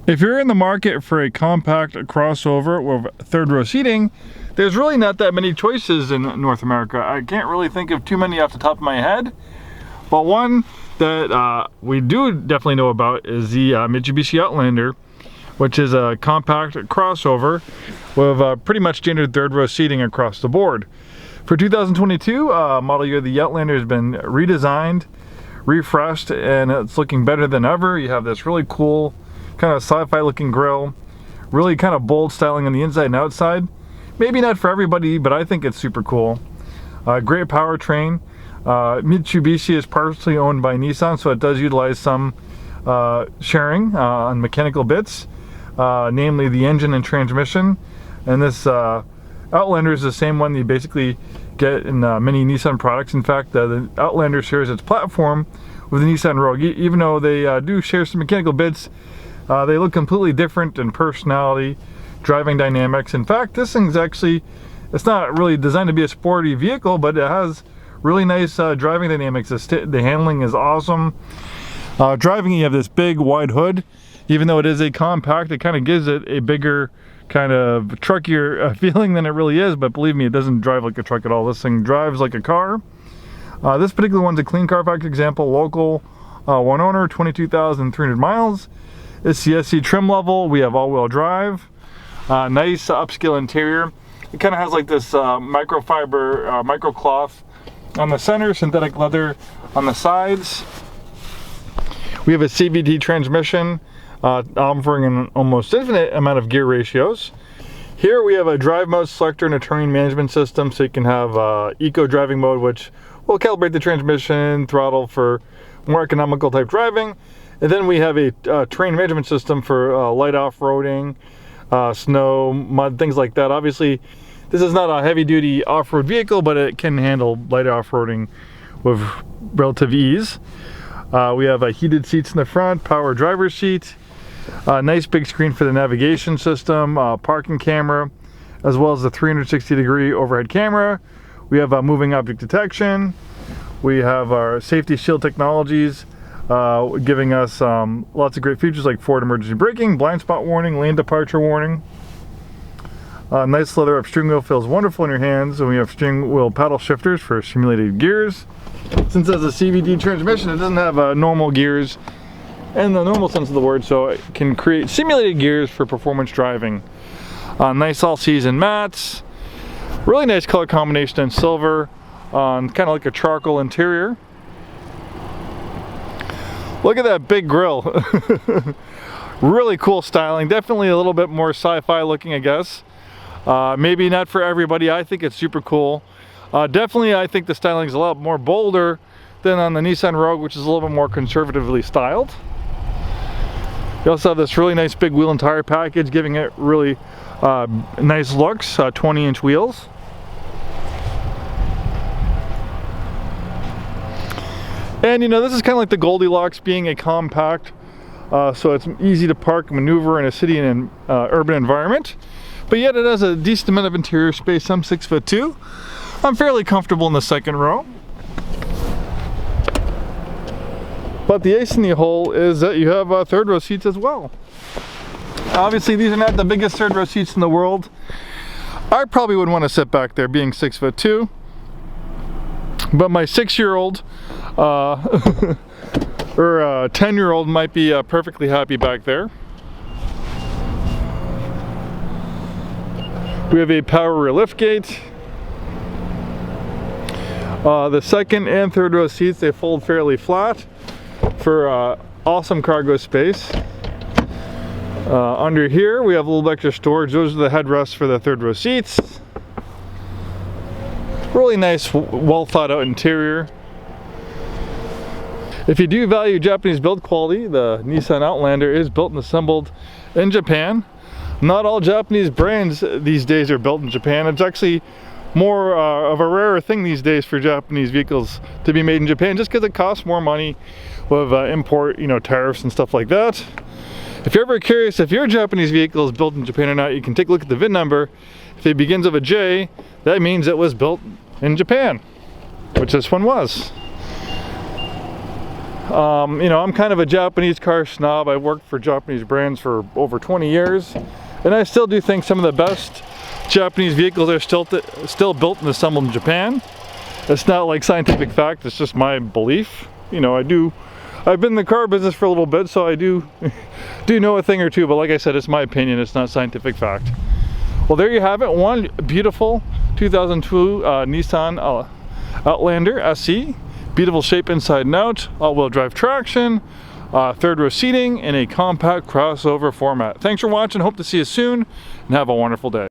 If you're in the market for a compact crossover with third row seating, there's really not that many choices in North America. I can't really think of too many off the top of my head, but one that we do definitely know about is the Mitsubishi Outlander, which is a compact crossover with pretty much standard third row seating across the board. For 2022 model year, the Outlander has been redesigned, refreshed, and it's looking better than ever. You have this really cool kind of sci-fi looking grille, really kind of bold styling on the inside and outside. Maybe not for everybody, but I think it's super cool. Great powertrain. Mitsubishi is partially owned by Nissan, so it does utilize some sharing on mechanical bits, namely the engine and transmission. And this Outlander is the same one you basically get in many Nissan products. In fact, the Outlander shares its platform with the Nissan Rogue. Even though they do share some mechanical bits, they look completely different in personality, driving dynamics. In fact, this thing's actually, it's not really designed to be a sporty vehicle, but it has really nice driving dynamics. The handling is awesome. Driving, you have this big wide hood. Even though it is a compact, it kind of gives it a bigger, kind of truckier feeling than it really is, but believe me, it doesn't drive like a truck at all. This thing drives like a car. This particular one's a clean Carfax example, local, one owner, 22,300 miles. It's the SC trim level. We have all-wheel drive. Nice upscale interior. It kind of has like this microfiber, microcloth on the center, synthetic leather on the sides. We have a CVT transmission, offering an almost infinite amount of gear ratios. Here we have a drive mode selector and a terrain management system, so you can have eco driving mode, which will calibrate the transmission, throttle for more economical type driving. And then we have a terrain management system for light off-roading, snow, mud, things like that. Obviously, this is not a heavy-duty off-road vehicle, but it can handle light off-roading with relative ease. We have heated seats in the front, power driver's seat, nice big screen for the navigation system, parking camera, as well as the 360-degree overhead camera. We have moving object detection. We have our safety shield technologies, giving us lots of great features like forward emergency braking, blind spot warning, lane departure warning. Nice leather up steering wheel, feels wonderful in your hands, and we have steering wheel paddle shifters for simulated gears. Since it has a CVT transmission, it doesn't have normal gears in the normal sense of the word, so it can create simulated gears for performance driving. Nice all-season mats, really nice color combination in silver, kind of like a charcoal interior. Look at that big grille. Really cool styling, definitely a little bit more sci-fi looking, I guess. Maybe not for everybody. I think it's super cool. Definitely, I think the styling is a lot more bolder than on the Nissan Rogue, which is a little bit more conservatively styled. You also have this really nice big wheel and tire package, giving it really nice looks, 20-inch wheels. And you know, this is kind of like the Goldilocks, being a compact, so it's easy to park and maneuver in a city and urban environment. But yet it has a decent amount of interior space. I'm 6'2". I'm fairly comfortable in the second row. But the ace in the hole is that you have third row seats as well. Obviously, these are not the biggest third row seats in the world. I probably wouldn't want to sit back there, being 6'2". But my 6-year-old or 10-year-old might be perfectly happy back there. We have a power rear liftgate. The second and third row seats, they fold fairly flat for awesome cargo space. Under here we have a little extra storage. Those are the headrests for the third row seats. Really nice, well thought out interior. If you do value Japanese build quality, the Nissan Outlander is built and assembled in Japan. Not all Japanese brands these days are built in Japan. It's actually more of a rarer thing these days for Japanese vehicles to be made in Japan, just because it costs more money with import, tariffs and stuff like that. If you're ever curious if your Japanese vehicle is built in Japan or not, you can take a look at the VIN number. If it begins with a J, that means it was built in Japan, which this one was. You know, I'm kind of a Japanese car snob. I've worked for Japanese brands for over 20 years, and I still do think some of the best Japanese vehicles are still built and assembled in Japan. It's not like scientific fact, it's just my belief. You know, I've been in the car business for a little bit, so I do know a thing or two, but like I said, it's my opinion, it's not scientific fact. Well, there you have it, one beautiful 2002 Nissan Outlander SE. Beautiful shape inside and out, all-wheel drive traction, third row seating in a compact crossover format. Thanks for watching, hope to see you soon, and have a wonderful day.